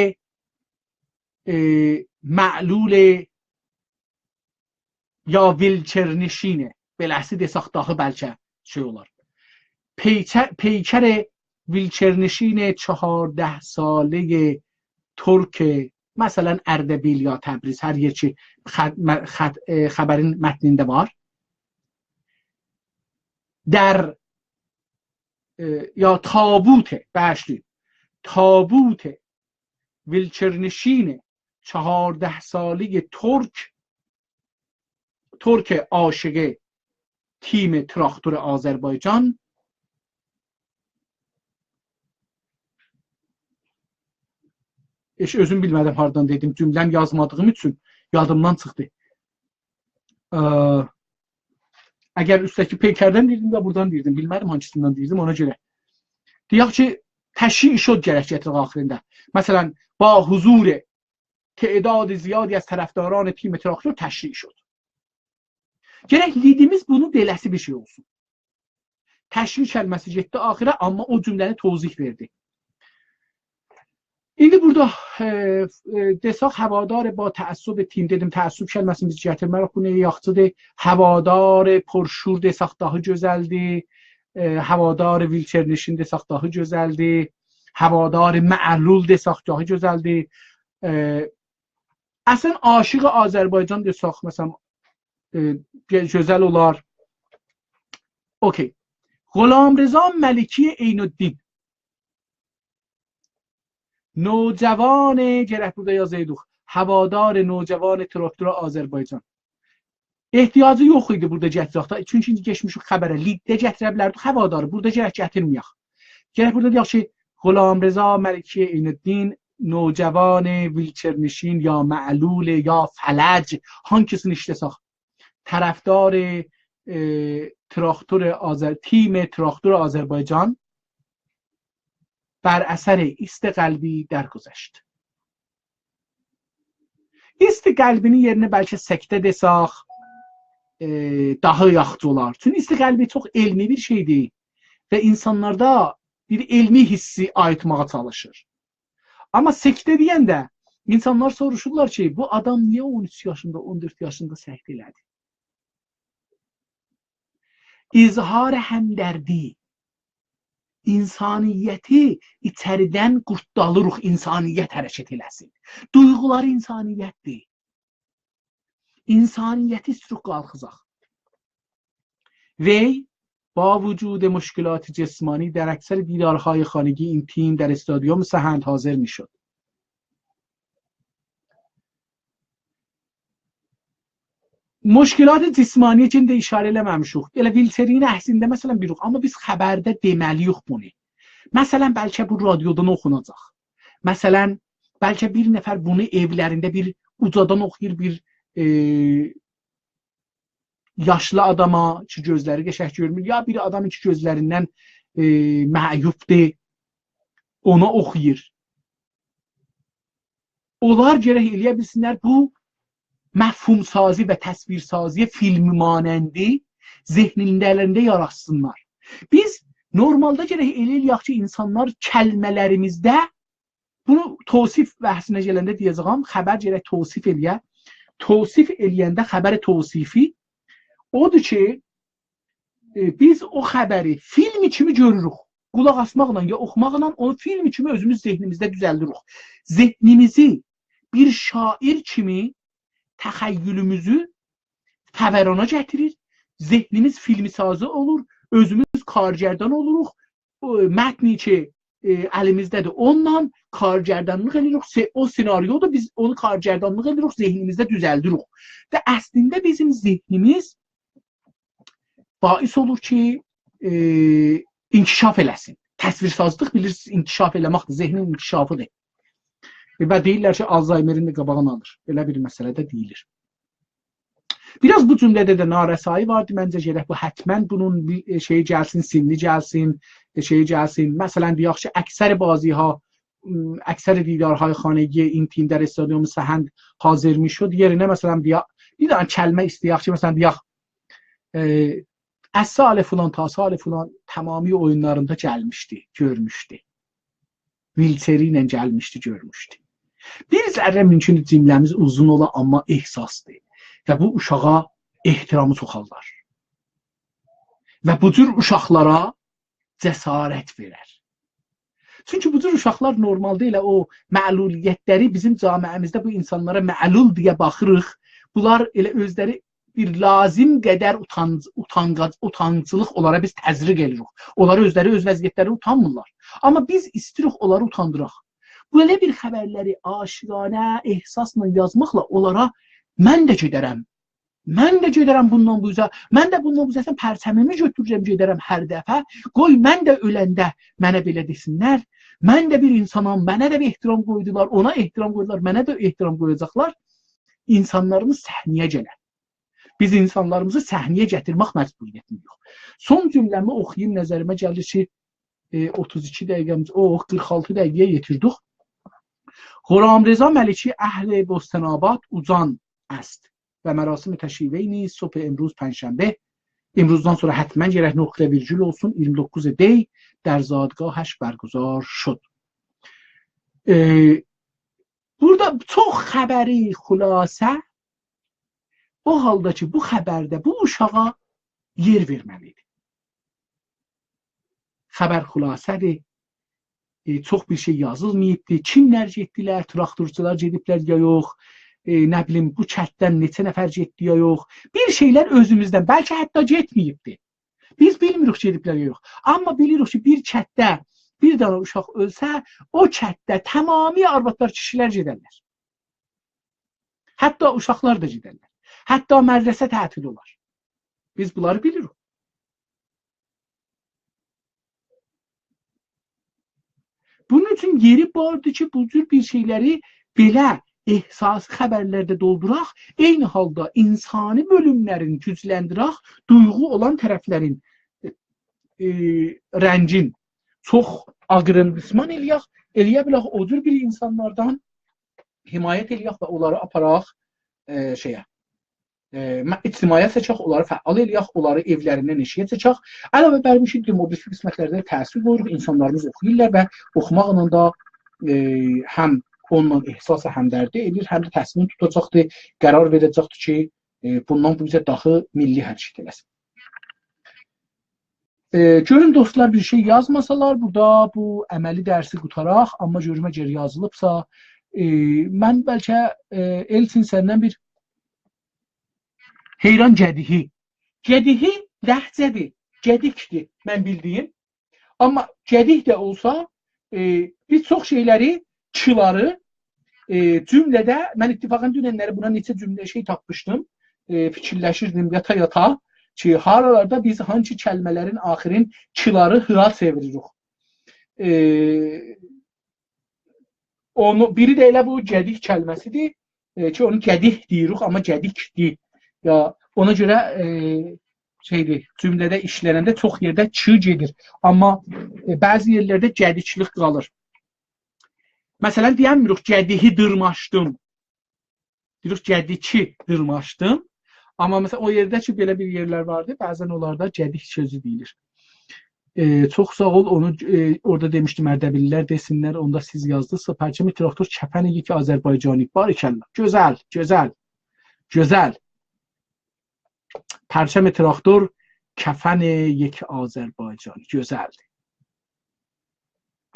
ma'lul ya vilçernişinə. Beləsi desək daha bəlkə şey olar. Peykər vilçernişinə 14 salə Türk, məsələn Ərdəbil ya Təbriz, hər yer ki xəbərin mətnində var. در یا تابوت ویلچرنشین 14 ساله ترک عاشق تیم تراکتور آذربایجان özüm bilmədim hardan dedim, cümləni yazmadığım üçün yadımdan çıxdı. Əgər üstəki peykərdən deyirdim və buradan deyirdim, bilmədim hangisindən deyirdim, ona görə. Deyək ki, təşyiə şod gərək gətirir axirində. Məsələn, با حضور تعداد زیادی از طرفداران تیم تراکتور təşyiə şod. Gərək lidimiz bunun beləsi bir şey olsun. Təşyiə kəlməsi getdi axirə, amma o cümləni tozih verdi. İndi burada desaq havadar با تعصب تیم dedim, təəssüb kəlməsini biz gətirmərək bu nəyə yaxçıdır? Havadar purşur desaq daha gözəldir. Havadar vilçernişin desaq daha gözəldir. Havadar ma'lul desaq daha gözəldir. Əslən aşıq Azərbaycan desaq məsələn gözəl olar. Okey. Qulamreza Məliki Eynuddin نوجوان گرفت burada yazaydık. Havadar نوجوان تراکتور Azərbaycan. Ehtiyacı yox idi burada gətirəkdə. Çünki indi keçmişik xəbərə. Liddə gətirə bilərdik havadarı. Burada gərək gətirməyək. Gərək burada deyək ki, Qulamreza Məliki Eynuddin نوجوان ویلچرنشین یا معلول یا فلج hangisini işləsək. Tərəfdar تیم تراکتور Azərbaycan بر اثر ایست قلبی درگذشت. İst qəlbinin yerinə bəlkə səktə desaq daha yaxşı olar. Çünki ist qəlbi çox elmi bir şeydir və insanlarda bir elmi hissi ayıtmağa çalışır. Amma səktə deyəndə insanlar soruşurlar ki, bu adam niyə 13 yaşında, 14 yaşında səktə elədi? İzhar həmdərdi, insaniyyəti içəridən qurtdalırıq, insaniyyət hərəkət eləsin. Duyğular insaniyyətdir. İnsaniyyəti sürüq qalxızaq. وی با وجود مشکلات جسمانی در اکثر دیدارهای خانگی این تیم در استادیوم سهند حاضر میشد. Müşkilat cismani üçün də işarə eləməmişik. Elə vilterin əslində məsələn bir yox, amma biz xəbərdə deməliyik bunu. Məsələn bəlkə bu radiodan oxunacaq. Məsələn bəlkə bir nəfər bunu evlərində bir ucadan oxuyur bir yaşlı adama ki gözləri qəşəng görmür ya bir adamın ki gözlərindən məyubdur ona oxuyur. Onlar gərək eləyə bilsinlər bu məhfumsazi və təsvirsazi film manəndi zehnlərində yaratsınlar. Biz normalda gərək eləyək ki, insanlar kəlmələrimizdə bunu tavsif bəhsinə gələndə deyəcəyəm, xəbər gərək tavsif eləyə. Tavsif eləyəndə xəbər tavsifi odur ki, biz o xəbəri filmi kimi görürük. qulaq asmaqla ya oxumaqla onu film kimi özümüz zehnimizdə düzəldirik. Zehnimizi bir şair kimi təxəyyülümüzü fəvərana gətirir. Zehnimiz filmisazı olur. Özümüz kargərdan oluruq. Mətni ki əlimizdədir. Onunla kargərdanlıq edirik. O senaryoda biz onu kargərdanlıq edirik. Zehnimizdə düzəldirik. Və əslində bizim zehnimiz bais olur ki inkişaf eləsin. Təsvirsazlıq bilirsiniz, inkişaf eləməkdir. Zehnin inkişafıdır. Və deyirlər ki, Alzheimer'in də qabağını alır. Belə bir məsələdə deyilir. Biraz bu cümlədə də narəsayı vardı. Məncə gərək bu həttəmən bunun bir şeyi gəlsin, sinni gəlsin, şeyi gəlsin. Məsələn, deyək ki, əksər baziha, əksər didarhay xanəgi intimdə restadiyomu səhənd hazırmış şud. Yerinə məsələn deyək, bir dənə kəlmə istəyək ki, məsələn deyək, əs-salə filan, ta-salə filan tamami oyunlarında gəlmişdi, görmüşdü. Vilteri ilə gəlmişdi, görmüşdü. Bir zərrə mümkündür cümləmiz uzun ola, amma ehsasdır. Və bu uşağa ehtiramı çoxallar. Və bu cür uşaqlara cəsarət verər. Çünki bu cür uşaqlar normalda elə o məluliyyətləri bizim camiəmizdə bu insanlara məlul deyə baxırıq. Bunlar elə özləri bir lazım qədər utancılıq onlara biz təzriq edirik. Onları özləri öz vəziyyətləri utanmırlar. Amma biz istəyirik onları utandıraq. Belə bir xəbərləri aşiqanə, ehsasla yazmaqla onlara mən də gedərəm. Mən də gedərəm bundan bu üzə. Mən də bundan bu üzə pərçəmimi götürəcəm, gedərəm hər dəfə. Qoy mən də öləndə mənə belə desinlər. Mən də bir insanam, mənə də bir ehtiram qoydular, ona ehtiram qoydular, mənə də ehtiram qoyacaqlar. İnsanlarımız səhnəyə gələr. Biz insanlarımızı səhnəyə gətirmək məcburiyyətində yox. Son cümləmi oxuyayım, nəzərimə gəlir ki, 32 dəqiqəmiz, 46 dəqiqəyə yetirdik. Xurramreza Məliki əhl-i Bostanabad ucan است و مراسم تشییع نیز صبح امروز پنجشنبه امروزdan sonra حتما گرək نقطه ویرگول olsun 29 دی در زادگاهش برگزار شد. Burada çox xəbəri xülasə o halda ki bu xəbərdə bu uşağa yer verməlidir. Xəbər xülasədir. Çox bir şey yazılmayıbdır. Kimlər getdilər, traktorçular gediblər ya yox, nə bilim bu kətdən neçə nəfər getdi ya yox. Bir şeylər özümüzdən, bəlkə hətta getməyibdir. Biz bilmirik gediblər ya yox. Amma bilirik ki bir kətdə bir dənə uşaq ölsə, o kətdə tamami arvadlar, kişilər gedərlər. Hətta uşaqlar da gedərlər. Hətta mədrəsə tətil olar. Biz bunları bilirik. Bunun üçün yeri vardı ki, bu cür bir şeyləri belə ehsas xəbərlərdə dolduraq, eyni halda insani bölümlərin gücləndiraq, duyğu olan tərəflərin rəngin çox aqrıntısman eləyə bilək, o cür bir insanlardan himayət eləyək və onları aparaq ictimaiyyət seçək, onları fəal eləyək, onları evlərindən eşiyə seçək. Əlavə bərmişik demografi qismətlərdə təsir qoyuruq, insanlarımız oxuyurlar və oxumaqla da həm onunla ehsasa həmdərdi edir, həm də təsmin tutacaqdır, qərar verəcəkdir ki, bundan bu bizə daxı milli hərəkət eləsin. Görün dostlar, bir şey yazmasalar, burada bu əməli dərsi qutaraq, amma görümə geri yazılıbsa, mən bəlkə Elçin səndən bir Heyran gədihi. Gədihi ləhcədir, gədikdir, mən bildiyim. Amma gədik də olsa, biz çox şeyləri, çıları cümlədə, mən ittifaqən dünənləri buna neçə cümlə şey tapmışdım, fikirləşirdim yata-yata ki, haralarda biz hangi kəlmələrin axirin çıları hıra çeviririk. Biri də elə bu gədik kəlməsidir ki, onu gədik deyirik, amma gədikdir. Ya ona görə cümlədə işlənəndə çox yerdə çı gedir. Amma bəzi yerlərdə gədiklik qalır. Məsələn, deyəmirik, gədihi dırmaşdım. Deyirik, gədiki dırmaşdım. Amma məsələn, o yerdə ki, belə bir yerlər vardır, bəzən onlarda gədik sözü deyilir. Çox sağ ol, onu orada demişdim, Ərdəbililər desinlər, onda siz yazdınızsa, Pərçəmi traktor kəfəni ki, Azərbaycani. Barikəllah, gözəl, gözəl, gözəl. پرچم تراکتور کفن یک آذربایجانی. gözəldir.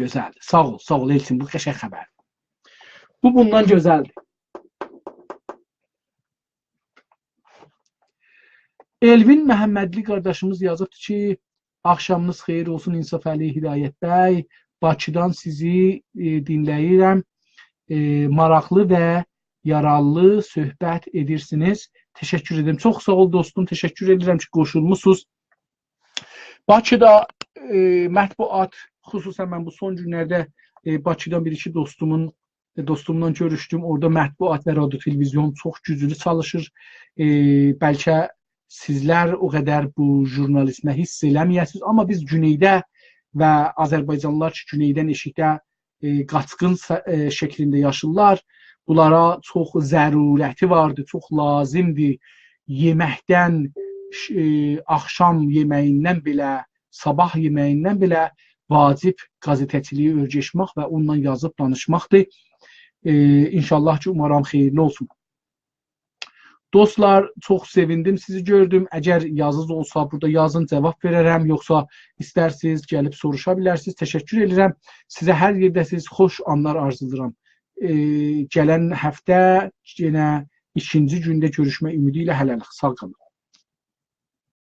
Gözəldir. Sağ ol Elçin, bu qəşəng xəbər. Bu bundan gözəldir. Elvin Məhəmmədli qardaşımız yazıbdır ki, axşamınız xeyir olsun İnsaf Əli Hidayət bəy. Bakıdan sizi dinləyirəm. Maraqlı və yararlı söhbət edirsiniz. Təşəkkür edirəm. Çox sağ ol dostum. Təşəkkür edirəm ki, qoşulmusunuz. Bakıda mətbuat, xüsusən mən bu son günlərdə Bakıdan bir-iki dostumdan görüşdüm. Orada mətbuat və radio televizyon çox güclü çalışır. Bəlkə sizlər o qədər bu jurnalizmə hiss eləməyəsiniz, amma biz güneydə və Azərbaycanlılar ki, güneydən eşikdə qaçqın şəklində yaşırlar. Bunlara çox zərurəti vardır, çox lazımdır. Yeməkdən, axşam yeməyindən belə, sabah yeməyindən belə vacib qazetəçiliyi öyrəşmək və onunla yazıb danışmaqdır. İnşallah ki, umaram xeyirli olsun. Dostlar, çox sevindim sizi gördüm. Əgər yazınız olsa burada yazın, cavab verərəm. Yoxsa istərsiniz, gəlib soruşa bilərsiniz. Təşəkkür edirəm. Sizə hər yerdəsiniz, xoş anlar arzulayıram. Gələn həftə yenə ikinci gündə görüşmə ümidi ilə hələlik. Sağ qalın.